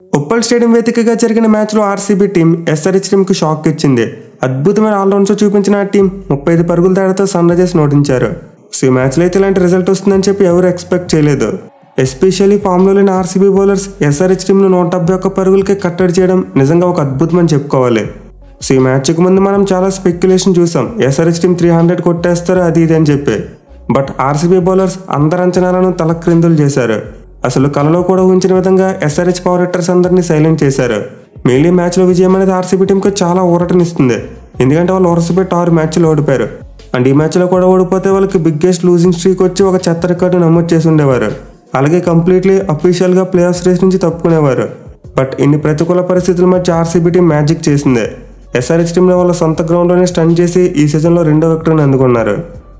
Uppal stadium వేదికగా జరిగిన మ్యాచ్లో ఆర్సీబీ టీం ఎస్ఆర్హెచ్ టీంకు షాక్ ఇచ్చింది. అద్భుతమైన ఆల్రౌండ్స్ చూపించిన ఆ టీం 35 పరుగుల తేడాతో సన్ రైజర్స్ ఓడించారు. సో ఈ మ్యాచ్లో అయితే ఇలాంటి రిజల్ట్ వస్తుందని చెప్పి ఎవరు ఎక్స్పెక్ట్ చేయలేదు. ఎస్పెషల్లీ ఫామ్లో లేని ఆర్సీబీ బౌలర్స్ ఎస్ఆర్హెచ్ టీంను 171 పరుగులకే కట్టడి చేయడం నిజంగా ఒక అద్భుతమని చెప్పుకోవాలి. సో ఈ మ్యాచ్కి ముందు మనం చాలా స్పెక్యులేషన్ చూసాం, ఎస్ఆర్హెచ్ టీం 300 కొట్టేస్తారు అది ఇది అని చెప్పి. బట్ ఆర్సీబీ బౌలర్స్ అందరి అంచనాలను తలక్రిందులు చేశారు. అసలు కలలో కూడా ఊహించిన విధంగా ఎస్ఆర్హెచ్ పవర్ హిట్టర్స్ అందరినీ సైలెంట్ చేశారు. మెయిన్లీ మ్యాచ్లో విజయం అనేది ఆర్సీబీ టీంకి చాలా ఊరటనిస్తుంది. ఎందుకంటే వాళ్ళు వరుసపెట్టి 6 మ్యాచ్లు ఓడిపోయారు. అండ్ ఈ మ్యాచ్లో కూడా ఓడిపోతే వాళ్ళకి బిగ్గెస్ట్ లూజింగ్ స్ట్రీక్ వచ్చి ఒక చెత్త రికార్డు నమోదు చేసి ఉండేవారు. అలాగే కంప్లీట్లీ అఫీషియల్గా ప్లే ఆఫ్స్ రేస్ నుంచి తప్పుకునేవారు. బట్ ఇన్ని ప్రతికూల పరిస్థితుల మధ్య ఆర్సీబీ టీం మ్యాజిక్ చేసింది. ఎస్ఆర్హెచ్ టీంలో వాళ్ళ సొంత గ్రౌండ్లోనే స్టన్ చేసి ఈ సీజన్లో 2వ విక్టరీని అందుకున్నారు.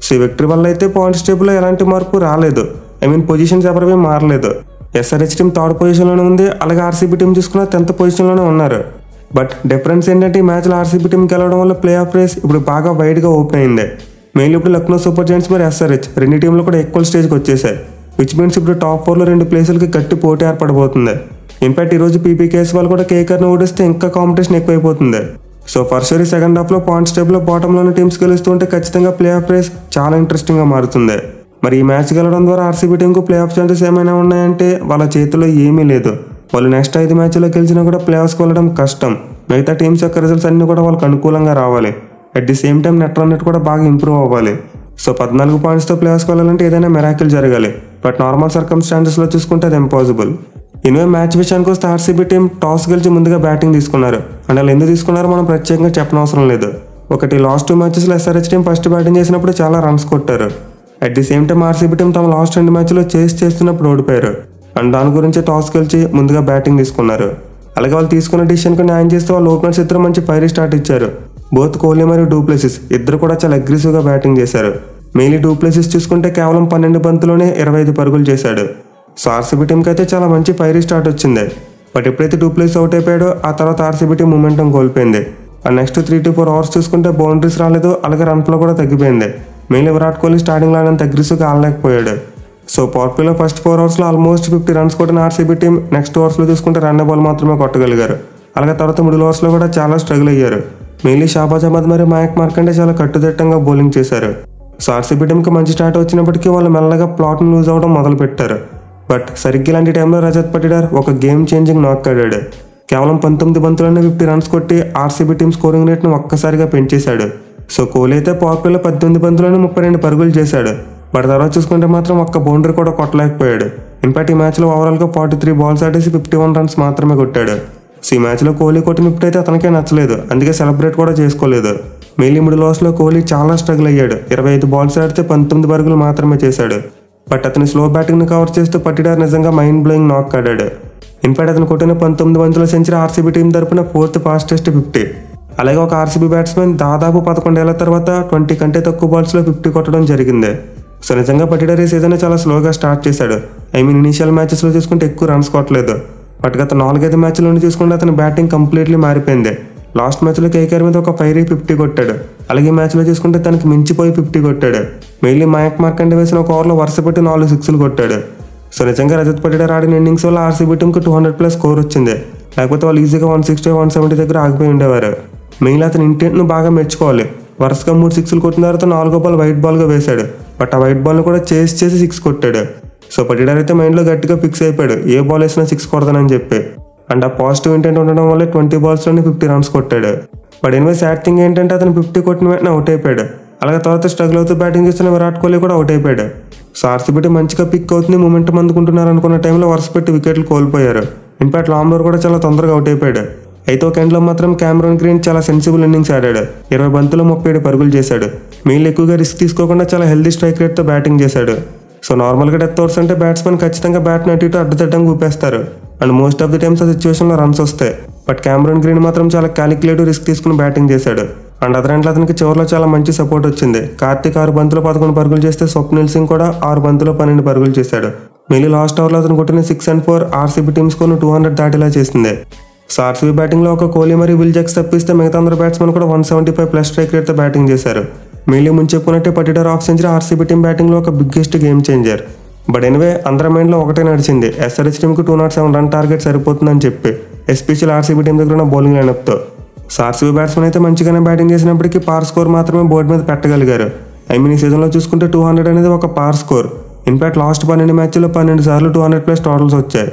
సో ఈ విక్టరీ వల్ల అయితే పాయింట్స్ టేబుల్లో ఎలాంటి మార్పు రాలేదు. పొజిషన్స్ ఎవరివే మారలేదు. ఎస్ఆర్హెచ్ టీం 3rd పొజిషన్లోనే ఉంది. అలాగే ఆర్సీబీ టీం చూసుకున్న 10th పొజిషన్లోనే ఉన్నారు. బట్ డిఫరెన్స్ ఏంటంటే ఈ మ్యాచ్లో ఆర్సీబీ టీం గెలవడం వల్ల ప్లే ఆఫ్ రేస్ ఇప్పుడు బాగా వైడ్గా ఓపెన్ అయింది. మెయిన్లీ ఇప్పుడు లక్నో సూపర్ జైంట్స్ మరి ఎస్ఆర్హెచ్ రెండు టీంలు కూడా ఈక్వల్ స్టేజ్కి వచ్చేసాయి. విచ్ మీన్స్ ఇప్పుడు టాప్ 4లో 2 ప్లేసులకి గట్టి పోటీ ఏర్పడబోతుంది. ఇన్ఫాక్ట్ ఈరోజు పీపీకేఎస్ వాళ్ళు కూడా కేకేఆర్ని ఓడిస్తే ఇంకా కాంపిటీషన్ ఎక్కువైపోతుంది. సో ఫర్ షూర్ ఈ సెకండ్ హాఫ్లో పాయింట్స్ టేబుల్లో బాటంలోని టీమ్స్ గెలుస్తుంటే ఖచ్చితంగా ప్లే ఆఫ్ రేస్ చాలా ఇంట్రెస్టింగ్గా మారుతుంది. మరి ఈ మ్యాచ్ గెలవడం ద్వారా ఆర్సీబీ టీంకు ప్లే ఆఫ్ ఛాన్సెస్ ఏమైనా ఉన్నాయంటే వాళ్ళ చేతిలో ఏమీ లేదు. వాళ్ళు నెక్స్ట్ 5 మ్యాచ్లో గెలిచినా కూడా ప్లే ఆఫ్స్కి వెళ్ళడం కష్టం. మిగతా టీమ్స్ యొక్క రిజల్ట్స్ అన్నీ కూడా వాళ్ళకి అనుకూలంగా రావాలి. At the same time net run rate కూడా బాగా ఇంప్రూవ్ అవ్వాలి. సో 14 పాయింట్స్తో ప్లే ఆఫ్స్కి వెళ్ళాలంటే ఏదైనా మిరాకిల్ జరగాలి. బట్ నార్మల్ సర్కమ్స్టాన్సెస్లో చూసుకుంటే అది ఇంపాసిబుల్. ఇన్వే మ్యాచ్ విషయానికి వస్తే ఆర్సీబీ టీం టాస్ గెలిచి ముందుగా బ్యాటింగ్ తీసుకున్నారు. అండ్ వాళ్ళు ఎందుకు తీసుకున్నారో మనం ప్రత్యేకంగా చెప్పనవసరం లేదు. ఒకటి లాస్ట్ 2 మ్యాచెస్లో ఎస్ఆర్హెచ్ టీం ఫస్ట్ బ్యాటింగ్ చేసినప్పుడు చాలా రన్స్ కొట్టారు. At the same time RCB team తమ లాస్ట్ 2 మ్యాచ్లో చేస్తున్నప్పుడు ఓడిపోయారు. అండ్ దాని గురించి టాస్ గెలిచి ముందుగా బ్యాటింగ్ తీసుకున్నారు. అలాగే వాళ్ళు తీసుకున్న డిసిషన్కి న్యాయం చేస్తే వాళ్ళు ఓపెనర్స్ ఇద్దరు మంచి ఫైరీ స్టార్ట్ ఇచ్చారు. బోత్ కోహ్లీ మరియు డూప్లెసిస్ ఇద్దరు కూడా చాలా అగ్రెసివ్గా బ్యాటింగ్ చేశారు. మెయిన్లీ డూప్లెసిస్ చూసుకుంటే కేవలం 12 బంతుల్లోనే 25 పరుగులు చేశాడు. సో ఆర్సీబీ టీంకి అయితే చాలా మంచి ఫైరీ స్టార్ట్ వచ్చింది. బట్ ఎప్పుడైతే డూప్లెసిస్ అవుట్ అయిపోయాడో ఆ తర్వాత ఆర్సీబీ టీం మూమెంటం కోల్పోయింది. అండ్ నెక్స్ట్ 3 to 4 అవర్స్ చూసుకుంటే బౌండరీస్ రాలేదు. అలాగే రన్ ఫ్లో కూడా తగ్గిపోయింది. మెయిన్లీ విరాట్ కోహ్లీ స్టార్టింగ్లో అంత అగ్రెసివ్గా ఆడలేకపోయాడు. సో పవర్ ప్లేలో ఫస్ట్ 4 అవర్స్లో ఆల్మోస్ట్ 50 రన్స్ కొట్టిన ఆర్సీబీ టీం నెక్స్ట్ ఓవర్స్లో చూసుకుంటే రన్ బాల్ మాత్రమే కొట్టగలిగారు. అలాగే తర్వాత మిడిల్ ఓవర్స్లో కూడా చాలా స్ట్రగుల్ అయ్యారు. మెయిన్లీ షాబాజ్ అహ్మద్ మరియు మయాంక్ మార్కండే చాలా కట్టుదిట్టంగా బౌలింగ్ చేశారు. సో ఆర్సీబీ టీంకి మంచి స్టార్ట్ వచ్చినప్పటికీ వాళ్ళు మెల్లగా ప్లాట్ను లూజ్ అవ్వడం మొదలుపెట్టారు. బట్ సరిగ్గా ఇలాంటి టైంలో రజత్ పటిడార్ ఒక గేమ్ చేంజింగ్ నాక్ ఆడాడు. కేవలం 19 బంతుల్లోనే 50 రన్స్ కొట్టి ఆర్సీబీ టీం స్కోరింగ్ రేట్ను ఒక్కసారిగా పెంచేశాడు. సో కోహ్లీ అయితే పవర్ ప్లేలో 18 బంతుల్లోనే 32 పరుగులు చేశాడు. బట్ తర్వాత చూసుకుంటే మాత్రం ఒక్క బౌండరీ కూడా కొట్టలేకపోయాడు. ఇన్ఫాక్ట్ ఈ మ్యాచ్లో ఓవరాల్గా 43 బాల్స్ ఆడేసి 51 రన్స్ మాత్రమే కొట్టాడు. సో ఈ మ్యాచ్లో కోహ్లీ కొట్టిన హిట్ అయితే అతనికే నచ్చలేదు. అందుకే సెలబ్రేట్ కూడా చేసుకోలేదు. మెయిన్లీ మిడిల్ ఓవర్స్లో కోహ్లీ చాలా స్ట్రగుల్ అయ్యాడు. 25 బాల్స్ ఆడితే 19 పరుగులు మాత్రమే చేశాడు. బట్ అతని స్లో బ్యాటింగ్ని కవర్ చేస్తూ పటిడార్ నిజంగా మైండ్ బ్లోయింగ్ నాక్ ఆడాడు. ఇన్ఫాక్ట్ అతను కొట్టిన 19 బంతుల సెంచరీ ఆర్సీబీ టీం తరపున 4th ఫాస్టెస్ట్ 50. అలాగే ఒక ఆర్సీబీ బ్యాట్స్మెన్ దాదాపు 11 ఏళ్ల తర్వాత 20 కంటే తక్కువ బాల్స్లో 50 కొట్టడం జరిగింది. సో నిజంగా పటిడార్ ఈ సీజన్ చాలా స్లోగా స్టార్ట్ చేశాడు. ఇనీషియల్ మ్యాచెస్లో చూసుకుంటే ఎక్కువ రన్స్ కొట్టలేదు. బట్ గత 4-5 మ్యాచ్లోనే చూసుకుంటే అతని బ్యాటింగ్ కంప్లీట్లీ మారిపోయింది. లాస్ట్ మ్యాచ్లో కేకేఆర్ మీద ఒక ఫైరీ 50 కొట్టాడు. అలాగే మ్యాచ్లో చూసుకుంటే తనకి మించిపోయి 50 కొట్టాడు. మెయిన్లీ మయాంక్ మార్కండే వేసిన ఒక ఓవర్లో వరుస పెట్టి 4 సిక్స్లు కొట్టాడు. సో నిజంగా రజత్ పటిడార్ ఆడిన ఇన్నింగ్స్ వల్ల ఆర్సీబీ టీంకి 200+ స్కోర్ వచ్చింది. లేకపోతే వాళ్ళు ఈజీగా 160, 170 దగ్గర ఆగిపోయి ఉండేవారు. మెయిన్లీ అతని ఇంటెంట్ను బాగా మెచ్చుకోవాలి. వరుసగా 3 సిక్స్లు కొట్టిన తర్వాత 4వ బాల్ వైట్ బాల్గా వేశాడు. బట్ ఆ వైట్ బాల్ని కూడా చేసి 6 కొట్టాడు. సో పటిడార్ అయితే మైండ్లో గట్టిగా ఫిక్స్ అయిపోయాడు, ఏ బాల్ వేసినా 6 కొడతానని చెప్పి. అండ్ ఆ పాజిటివ్ ఇంటెంట్ ఉండడం వల్ల 20 బాల్స్లోనే 50 రన్స్ కొట్టాడు. బట్ సాడ్ థింగ్ ఏంటంటే అతను 50 కొట్టిన వెంటనే అవుట్ అయిపోయాడు. అలాగే తర్వాత స్ట్రగుల్ అవుతూ బ్యాటింగ్ చేస్తున్న విరాట్ కోహ్లీ కూడా అవుట్ అయిపోయాడు. సో ఆర్సీబీ టీం మంచిగా పిక్ అవుతుంది, మూమెంటం అందుకుంటున్నారు అనుకున్న టైంలో వరుస పెట్టి వికెట్లు కోల్పోయారు. ఇన్ఫాక్ట్ లాంబ్రోర్ కూడా చాలా తొందరగా అవుట్ అయిపోయాడు. అయితే ఒక ఎండ్లో మాత్రం క్యామరూన్ గ్రీన్ చాలా సెన్సిబుల్ ఇన్నింగ్స్ ఆడాడు. 20 బంతుల్లో 37 పరుగులు చేశాడు. మెయిన్లీ ఎక్కువగా రిస్క్ తీసుకోకుండా చాలా హెల్దీ స్ట్రైక్ రేట్తో బ్యాటింగ్ చేశాడు. సో నార్మల్గా డెత్ ఓవర్స్ అంటే బ్యాట్స్మెన్ ఖచ్చితంగా బ్యాట్ని అటు ఇటు అడ్డుతట్టంగా ఊపేస్తారు. And most of the times ఆ సిచ్యువేషన్లో రన్స్ వస్తాయి. బట్ క్యామరూన్ గ్రీన్ మాత్రం చాలా క్యాలిక్యులేటివ్ రిస్క్ తీసుకుని బ్యాటింగ్ చేశాడు. అండ్ అదర్ ఎండ్లో అతనికి చివరిలో చాలా మంచి సపోర్ట్ వచ్చింది. కార్తిక్ 6 బంతుల్లో 11 పరుగులు చేస్తే స్వప్నిల్ సింగ్ కూడా 6 బంతుల్లో 12 పరుగులు చేశాడు. మెయిన్లీ లాస్ట్ ఓవర్లో అతను కొట్టిన 6 and 4 ఆర్సీబీ టీమ్ స్కోర్ను 200 దాటేలా చేసింది. సో ఆర్సీబీ బ్యాటింగ్లో ఒక కోహ్లీ మరియు విల్ జాక్స్ తప్పిస్తే మిగతా అందరు బ్యాట్స్మెన్ కూడా 175+ స్ట్రైక్ రేట్తో బ్యాటింగ్ చేశారు. మెయిన్లీ ముందు చెప్పుకున్నట్టే Patidar half century RCB team బ్యాటింగ్లో ఒక biggest game changer. But anyway అందరి మైండ్లో ఒకటే నడిచింది, ఎస్ఆర్హెచ్ టీంకి 207 రన్ టార్గెట్ సరిపోతుందని చెప్పి, ఎస్పెషల్ ఆర్సీబీ టీం దగ్గర ఉన్న బౌలింగ్ లైనప్తో. సో ఆర్సీబీ బ్యాట్స్మెన్ అయితే మంచిగానే బ్యాటింగ్ చేసినప్పటికీ పార్ స్కోర్ మాత్రమే బోర్డు మీద పెట్టగలిగారు. ఈ సీజన్లో చూసుకుంటే 200 అనేది ఒక పార్ స్కోర్. ఇన్ఫాక్ట్ లాస్ట్ 12 మ్యాచ్ల్లో 12 సార్లు 200+ టోటల్స్ వచ్చాయి.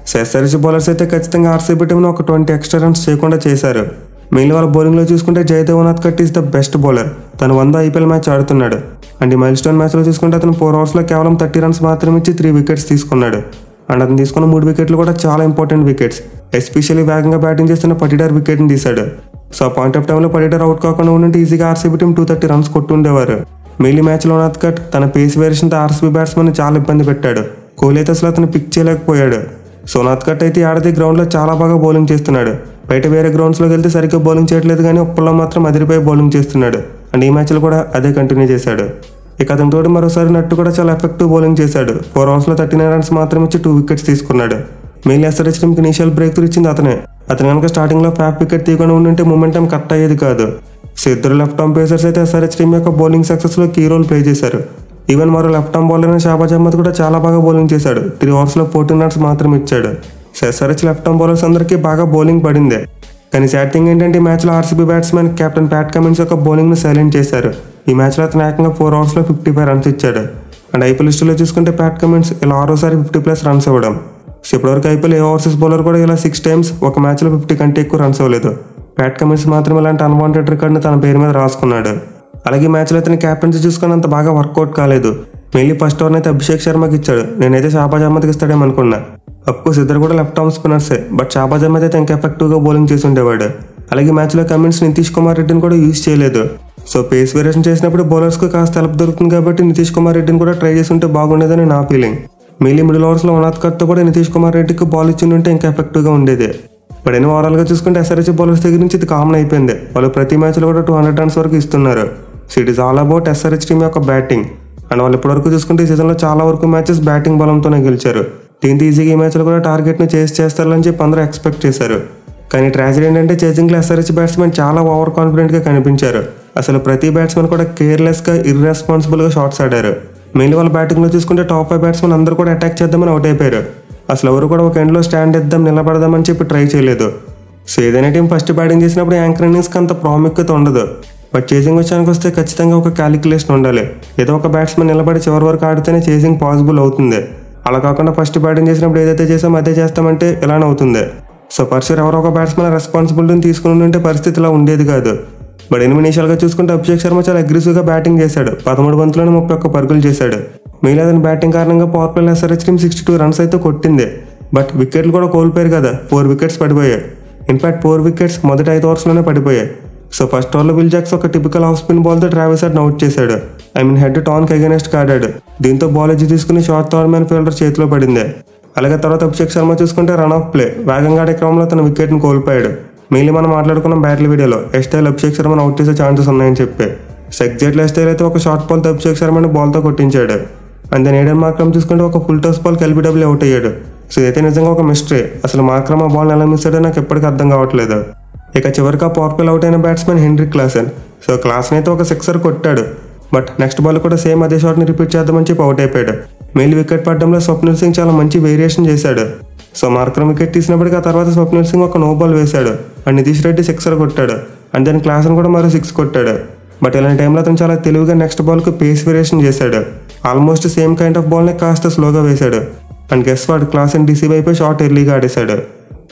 సో ఎస్ఆర్హెచ్ బౌలర్స్ అయితే ఖచ్చితంగా ఆర్సీబీ టీంను ఒక 20 ఎక్స్ట్రా రన్స్ చేయకుండా చేశారు. మిగిలిన వాళ్ళ బౌలింగ్లో చూసుకుంటే Jaydev Unadkat is the best bowler. తను 100 ఐపీఎల్ మ్యాచ్ ఆడుతున్నాడు. అండ్ ఈ మైల్ స్టోన్ మ్యాచ్లో చూసుకుంటే అతను 4 ఓవర్స్లో కేవలం 30 రన్స్ మాత్రమే ఇచ్చి 3 వికెట్స్ తీసుకున్నాడు. అండ్ అతను తీసుకున్న 3 వికెట్లు కూడా చాలా ఇంపార్టెంట్ వికెట్స్. ఎస్పెషల్లీ వేగంగా బ్యాటింగ్ చేస్తున్న పటిడార్ వికెట్ని తీశాడు. సో ఆ పాయింట్ ఆఫ్ టైంలో పటిడార్ అవుట్ కాకుండా ఉంటే ఈజీగా ఆర్సీబీ టీం 230 రన్స్ కొట్టుండేవారు. మిగిలిన మ్యాచ్లో ఉనాద్కట్ తన పేస్ వేరియేషన్తో ఆర్సీబీ బ్యాట్స్మెన్ చాలా ఇబ్బంది పెట్టాడు. కోహ్లీ అయితే అసలు అతను పిక్ చేయలేకపోయాడు. సో ఉనాద్కట్ అయితే ఆడది గ్రౌండ్లో చాలా బాగా బౌలింగ్ చేస్తున్నాడు. బయట వేరే గ్రౌండ్స్లోకి వెళ్తే సరిగ్గా బౌలింగ్ చేయట్లేదు, కానీ ఉప్పల్లో మాత్రం అదిరిపోయి బౌలింగ్ చేస్తున్నాడు. అండ్ ఈ మ్యాచ్లో కూడా అదే కంటిన్యూ చేశాడు. ఇక అతని తోటి మరోసారి నట్టు కూడా చాలా ఎఫెక్టివ్ బౌలింగ్ చేశాడు. 4 ఓవర్స్లో 39 రన్స్ మాత్రం ఇచ్చి 2 వికెట్స్ తీసుకున్నాడు. మెయిన్ ఎస్ఆర్హెచ్ టీంకి ఇనిషియల్ బ్రేక్ త్రూ ఇచ్చింది అతనే. అతను కనుక స్టార్టింగ్లో ఫ్యాప్ వికెట్ తీయకుండా ఉంటే మొమెంటం కట్ అయ్యేది కాదు. సో ఇద్దరు లెఫ్ట్ ఆర్మ్ పేసర్స్ అయితే ఎస్ఆర్హెచ్ టీం యొక్క బౌలింగ్ సక్సెస్లో కీ రోల్ ప్లే చేశారు. ఈవెన్ మరో లెఫ్ట్ ఆర్మ్ బౌలర్ అయిన షాబాజ్ అహ్మద్ కూడా చాలా బాగా బౌలింగ్ చేశాడు. 3 ఓవర్స్లో 14 రన్స్ మాత్రం ఇచ్చాడు. So SRH left arm bowlers అందరికీ బాగా బౌలింగ్ పడింది. కానీ సాడ్ థింగ్ ఏంటంటే ఈ మ్యాచ్లో RCB batsmen captain Pat Cummins యొక్క బౌలింగ్ను సైలెంట్ చేశారు. ఈ మ్యాచ్లో అతను ఏకంగా 4 ఓవర్స్లో 55 రన్స్ ఇచ్చాడు. అండ్ ఐపీఎల్ లిస్టులో చూసుకుంటే ప్యాట్ కమిన్స్ ఇలా 6వసారి 50+ రన్స్ ఇవ్వడం. సో ఇప్పటివరకు ఐపీఎల్ ఏ ఓవర్సీస్ బౌలర్ కూడా ఇలా 6 టైమ్స్ ఒక మ్యాచ్లో 50 కంటే ఎక్కువ రన్స్ ఇవ్వలేదు. ప్యాట్ కమిన్స్ మాత్రం ఇలాంటి అన్వాంటెడ్ రికార్డుని తన పేరు మీద రాసుకున్నాడు. అలాగే మ్యాచ్లో అతని క్యాప్టెన్సీ చూసుకుని అంత బాగా వర్కౌట్ కాలేదు. మెయిన్లీ ఫస్ట్ ఓవర్ని అయితే అభిషేక్ శర్మకి ఇచ్చాడు. నేనైతే షాబాజ్ అహ్మద్కి ఇస్తాడేమో అనుకున్నా. అఫ్కోర్స్ ఇద్దరు కూడా లెఫ్ట్ ఆర్మ్ స్పిన్నర్సే, బట్ షాబాజ్ అహ్మద్ అయితే ఇంకా ఎఫెక్టివ్గా బౌలింగ్ చేసి ఉండేవాడు. అలాగే మ్యాచ్లో కమిన్స్ నితీష్ కుమార్ రెడ్డిని కూడా యూజ్ చేయలేదు. సో పేస్ వేరియేషన్ చేసినప్పుడు బౌలర్స్కి కాస్త హెల్ప్ దొరుకుతుంది కాబట్టి నితీష్ కుమార్ రెడ్డిని కూడా ట్రై చేసి ఉంటే బాగుండేదని నా ఫీలింగ్. మెయిన్లీ మిడిల్ ఓవర్స్లో ఉనాద్కట్తో కూడా నితీష్ కుమార్ రెడ్డికి బాల్ ఇచ్చి ఉంటే ఇంకా ఎఫెక్టివ్గా ఉండేది. బట్ ఎన్ని ఓవరాల్గా చూసుకుంటే ఎస్ఆర్హెచ్ బౌలర్స్ దగ్గర నుంచి ఇది కామన్ అయిపోయింది. వాళ్ళు ప్రతి మ్యాచ్లో కూడా 200 రన్స్ వరకు ఇస్తున్నారు. So it is all about SRH team యొక్క బ్యాటింగ్. అండ్ వాళ్ళు ఇప్పటివరకు చూసుకుంటే ఈ సీజన్లో చాలా వరకు మ్యాచెస్ బ్యాటింగ్ బలంతోనే గెలిచారు. దీంతో ఈజీగా ఈ మ్యాచ్లో కూడా టార్గెట్ని చేస్తారని చెప్పి అందరూ ఎక్స్పెక్ట్ చేశారు. కానీ ట్రాజడీ ఏంటంటే చేజింగ్లో ఎస్ఆర్హెచ్ బ్యాట్స్మెన్ చాలా ఓవర్ కాన్ఫిడెంట్గా కనిపించారు. అసలు ప్రతి బ్యాట్స్మెన్ కూడా కేర్లెస్గా ఇర్రెస్పాన్సిబుల్గా షాట్స్ ఆడారు. మెయిన్లీ వాళ్ళ బ్యాటింగ్లో చూసుకుంటే టాప్ 5 బ్యాట్స్మెన్ అందరూ కూడా అటాక్ చేద్దామని అవుట్ అయిపోయారు. అసలు ఎవరు కూడా ఒక ఎండ్లో స్టాండ్ ఇద్దాం నిలబడదామని చెప్పి ట్రై చేయలేదు. సో ఏదైనా టీం ఫస్ట్ బ్యాటింగ్ చేసినప్పుడు యాంకర్ ఇన్నింగ్స్కి అంత ప్రాముఖ్యత ఉండదు. బట్ చేసింగ్ విషయానికి వస్తే ఖచ్చితంగా ఒక క్యాలిక్యులేషన్ ఉండాలి. ఏదో ఒక బ్యాట్స్మెన్ నిలబడి చివరి వరకు ఆడితేనే చేసింగ్ పాసిబుల్ అవుతుంది. అలా కాకుండా ఫస్ట్ బ్యాటింగ్ చేసినప్పుడు ఏదైతే చేసామో అదే చేస్తామంటే ఇలానే అవుతుంది. సో పర్సర్ ఎవరో ఒక బ్యాట్స్మెన్ రెస్పాన్సిబిలిటీని తీసుకుని ఉంటే పరిస్థితి ఇలా ఉండేది కాదు. బట్ ఇనిషియల్గా చూసుకుంటే అభిషేక్ శర్మ చాలా అగ్రెసివ్గా బ్యాటింగ్ చేశాడు. 13 బంతుల్లోనే 31 పరుగులు చేశాడు. మిగిలిన అతని బ్యాటింగ్ కారణంగా పవర్ ప్లేలో ఎస్ఆర్హెచ్ టీం 62 రన్స్ అయితే కొట్టింది. బట్ వికెట్లు కూడా కోల్పోయారు కదా, 4 వికెట్స్ పడిపోయాయి. ఇన్ఫాక్ట్ 4 వికెట్స్ మొదటి 5 ఓవర్స్లోనే పడిపోయాయి. సో ఫస్ట్ ఓవర్లో విల్ జాక్స్ ఒక టిపికల్ ఆఫ్ స్పిన్ బాల్తో ట్రావిస్ హెడ్ని అవుట్ చేశాడు. హెడ్ టాన్కి అగైనెస్ట్ ఆడాడు. దీంతో బాల్ ఎడ్జ్ తీసుకుని షార్ట్ థర్డ్ ఫీల్డర్ చేతిలో పడింది. అలాగే తర్వాత అభిషేక్ శర్మ చూసుకుంటే రన్ ఆఫ్ ప్లే వేగంగా ఆడే క్రమంలో తన వికెట్ని కోల్పోయాడు. మెయిన్లీ మనం మాట్లాడుకున్న బ్యాటిల్ వీడియోలో ఎస్టైల్ అభిషేక్ శర్మను అవుట్ చేసే ఛాన్సెస్ ఉన్నాయని చెప్పి ఎగ్జాక్ట్లీ ఎస్టైల్ అయితే ఒక షార్ట్ బాల్తో అభిషేక్ శర్మని బాల్తో కొట్టించాడు. అండ్ దెన్ ఏడెన్ మార్క్రమ్ చూసుకుంటే ఒక full toss ball LBW out అయ్యాడు. సో ఇదైతే నిజంగా ఒక మిస్టరీ. అసలు మార్క్రమ్ ఆ బాల్ని ఎలా మిస్ అయ్యాడో నాకు ఎప్పటికీ అర్థం కావట్లేదు. ఇక చివరికి ఆ పవర్ ప్లేలో అవుట్ అయిన batsmen Heinrich Klaasen. So Klaasen అయితే ఒక 6 కొట్టాడు. బట్ నెక్స్ట్ బాల్ కూడా సేమ్ అదే షాట్ని రిపీట్ చేద్దామని చెప్పి అవుట్ అయిపోయాడు. మెయిన్ వికెట్ పడడంలో స్వప్నిల్ సింగ్ చాలా మంచి వేరియేషన్ చేశాడు. సో మార్క్రమ్ వికెట్ తీసినప్పటికీ ఆ తర్వాత స్వప్నిల్ సింగ్ ఒక నో బాల్ వేశాడు. అండ్ నితీష్ రెడ్డి 6 కొట్టాడు. అండ్ దాని క్లాసెన్ కూడా మరో 6 కొట్టాడు. బట్ ఇలాంటి టైంలో అతను చాలా తెలివిగా నెక్స్ట్ బాల్కు పేస్ వేరియేషన్ చేశాడు. ఆల్మోస్ట్ సేమ్ కైండ్ ఆఫ్ బాల్ని కాస్త స్లోగా వేశాడు. అండ్ గెస్ వాడు క్లాసెన్ డిసీవ్ అయిపోయి షాట్ ఎర్లీగా ఆడేశాడు.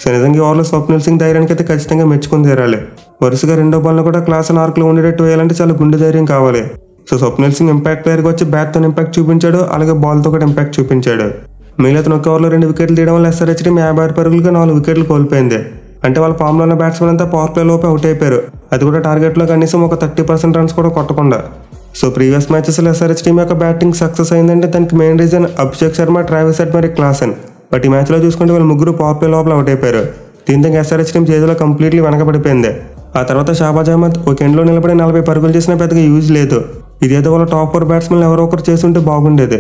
సో నిజంగా ఈ ఓవర్లో స్వప్నిల్ సింగ్ ధైర్యానికి అయితే ఖచ్చితంగా మెచ్చుకుని తీరాలి. వరుసగా రెండో బాల్ని కూడా క్లాసెన్ ఆర్క్లో ఉండేటట్టు వేయాలంటే చాలా గుండె ధైర్యం కావాలి. సో స్వప్నిల్ సింగ్ ఇంపాక్ట్ ప్లేయర్కి వచ్చి బ్యాట్తో ఇంపాక్ట్ చూపించాడు, అలాగే బాల్తో కూడా ఇంపాక్ట్ చూపించాడు. మిగిలిన అతను ఒక ఓవర్లో 2 వికెట్లు తీయడం వల్ల ఎస్ఆర్హెచ్ టీం 56 పరుగులుగా 4 వికెట్లు కోల్పోయింది. అంటే వాళ్ళ ఫామ్లో ఉన్న బ్యాట్స్మెన్ అంతా పవర్ ప్లే లోపే అవుట్ అయిపోయారు. అది కూడా టార్గెట్లో కనీసం ఒక 30% రన్స్ కూడా కొట్టకుండా. సో ప్రీవియస్ మ్యాచెస్లో ఎస్ఆర్హెచ్ టీం యొక్క బ్యాటింగ్ సక్సెస్ అయిందంటే దానికి main reason Abhishek Sharma, Travis head మరియు క్లాసెన్. బట్ ఈ మ్యాచ్లో చూసుకుంటే వాళ్ళు ముగ్గురు పవర్ ప్లే లోపల అవుట్ అయిపోయారు. దీంతో ఎస్ఆర్హెచ్ టీం చేతిలో కంప్లీట్లీ వెనకబడిపోయింది. ఆ తర్వాత షాబాజ్ అహ్మద్ ఒక ఎండ్లో నిలబడి 40 పరుగులు చేసినా పెద్దగా యూజ్ లేదు. ఇదేదో వాళ్ళ టాప్ 4 బ్యాట్స్మెన్ ఎవరో ఒకరు చేస్తుంటే బాగుండేది.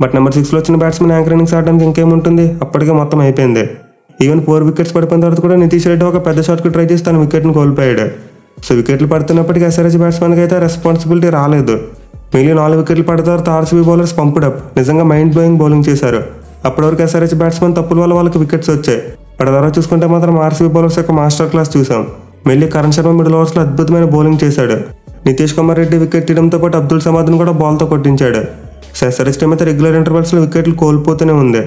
బట్ నెంబర్ 6లో వచ్చిన బ్యాట్స్మెన్ యాంకర్ ఇన్నింగ్స్ ఆడడానికి ఇంకేముంటుంది, అప్పటికే మొత్తం అయిపోయింది. ఈవెన్ 4 వికెట్స్ పడిపోయిన తర్వాత కూడా నితీష్ రెడ్డి ఒక పెద్ద షాట్కి ట్రై చేసి తన వికెట్ని కోల్పోయాడు. సో వికెట్లు పడుతున్నప్పటికీ ఎస్ఆర్హెచ్ బ్యాట్స్మెన్కి అయితే రెస్పాన్సిబిలిటీ రాలేదు. మిగిలిన 4 వికెట్లు పడిన తర్వాత ఆర్సీబీ బౌలర్స్ పంపుడప్ నిజంగా మైండ్ బ్లోయింగ్ బౌలింగ్ చేశారు. అప్పటి వరకు ఎస్ఆర్హెచ్ బ్యాట్స్మెన్ తప్పుల వల్ల వాళ్ళకి వికెట్స్ వచ్చాయి. అక్కడ తర్వాత చూసుకుంటే మాత్రం ఆర్సీబీ బౌలర్స్ యొక్క మాస్టర్ క్లాస్ చూసాం. మళ్ళీ కరణ్ శర్మ మిడిల్ ఓవర్స్లో అద్భుతమైన బౌలింగ్ చేశాడు. నితీష్ కుమార్ రెడ్డి వికెట్ తీయడంతో పాటు అబ్దుల్ సమాద్ను కూడా బాల్తో కొట్టించాడు. ఎస్ఆర్హెచ్ టీం అయితే రెగ్యులర్ ఇంటర్వెల్స్లో వికెట్లు కోల్పోతూనే ఉంది.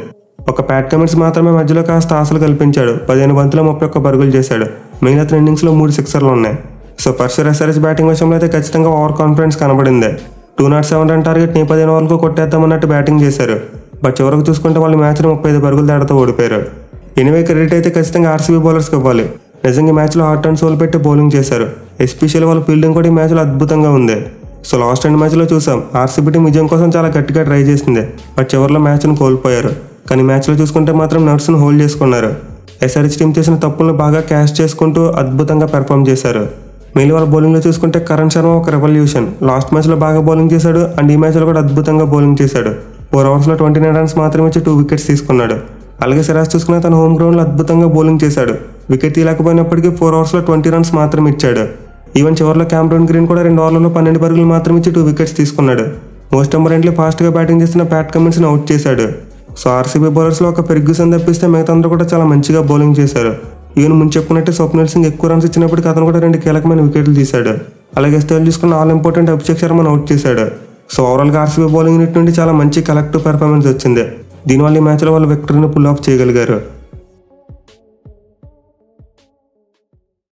ఒక ప్యాట్ కమిన్స్ మాత్రమే మధ్యలో కాస్త ఆశలు కల్పించాడు. 15 బంతుల్లో 31 పరుగులు చేశాడు. మిగిలిన 3 ఇన్నింగ్స్లో 3 సిక్సర్లు ఉన్నాయి. సో పర్సర్ ఎస్ఆర్హెచ్ బ్యాటింగ్ విషయంలో అయితే ఖచ్చితంగా ఓవర్ కాన్ఫిడెన్స్ కనబడింది. 207 రన్ టార్గెట్ 15 ఓవర్లకు కొట్టేద్దామన్నట్టు బ్యాటింగ్ చేశారు. బట్ చివరకు చూసుకుంటే వాళ్ళు మ్యాచ్ని 35 పరుగుల తేడాతో ఓడిపోయారు. ఎనివే క్రెడిట్ అయితే ఖచ్చితంగా ఆర్సీబీ బౌలర్స్కి ఇవ్వాలి. నిజంగా మ్యాచ్లో హార్ట్ అండ్ సోల్ పెట్టి బౌలింగ్ చేశారు. ఎస్పెషల్లీ వాళ్ళ ఫీల్డింగ్ కూడా ఈ మ్యాచ్లో అద్భుతంగా ఉంది. సో లాస్ట్ 2 మ్యాచ్లో చూసాం ఆర్సీబీ టీం విజయం కోసం చాలా గట్టిగా ట్రై చేసింది. బట్ చివరిలో మ్యాచ్ను కోల్పోయారు. కానీ మ్యాచ్లో చూసుకుంటే మాత్రం నర్స్ను హోల్డ్ చేసుకున్నారు. ఎస్ఆర్హెచ్ టీం చేసిన తప్పులను బాగా క్యాష్ చేసుకుంటూ అద్భుతంగా పెర్ఫామ్ చేశారు. మిగిలిన వాళ్ళ బౌలింగ్లో చూసుకుంటే కరణ్ శర్మ ఒక రెవల్యూషన్. లాస్ట్ మ్యాచ్లో బాగా బౌలింగ్ చేశాడు అండ్ ఈ మ్యాచ్లో కూడా అద్భుతంగా బౌలింగ్ చేశాడు. 4 ఓవర్స్లో 29 రన్స్ మాత్రమే ఇచ్చి 2 వికెట్స్ తీసుకున్నాడు. అలాగే సిరాజ్ చూసుకున్న తన హోమ్ గ్రౌండ్లో అద్భుతంగా బౌలింగ్ చేశాడు. వికెట్ తీయలేకపోయినప్పటికీ 4 ఓవర్స్లో 20 రన్స్ మాత్రమే ఇచ్చాడు. ఈవెన్ చివరిలో క్యామరూన్ గ్రీన్ కూడా 2 ఓవర్లలో 12 పరుగులు మాత్రం ఇచ్చి 2 వికెట్స్ తీసుకున్నాడు. మోస్ట్ ఇంపార్టెంట్లీ ఫాస్ట్గా బ్యాటింగ్ చేస్తున్న ప్యాట్ కమిన్స్ని అవుట్ చేశాడు. సో ఆర్సీబీ బౌలర్స్లో ఒక ఫెర్గ్యూసన్ తప్పిస్తే మిగతా అందరూ కూడా చాలా మంచిగా బౌలింగ్ చేశారు. ఈవెన్ ముందు చెప్పుకున్నట్టు స్వప్నిల్ సింగ్ ఎక్కువ రన్స్ ఇచ్చినప్పటికీ అతను కూడా 2 కీలకమైన వికెట్లు తీశాడు. అలాగే స్టైల్ చూసుకున్న ఆల్ ఇంపార్టెంట్ అభిషేక్ శర్మను అవుట్ చేశాడు. సో ఓవరాల్గా ఆర్సీబీ బౌలింగ్ యూనిట్ నుండి చాలా మంచి కలెక్టివ్ పెర్ఫార్మెన్స్ వచ్చింది. దీనివల్ల ఈ మ్యాచ్లో వాళ్ళు విక్టరీని పుల్ ఆఫ్ చేయగలిగారు.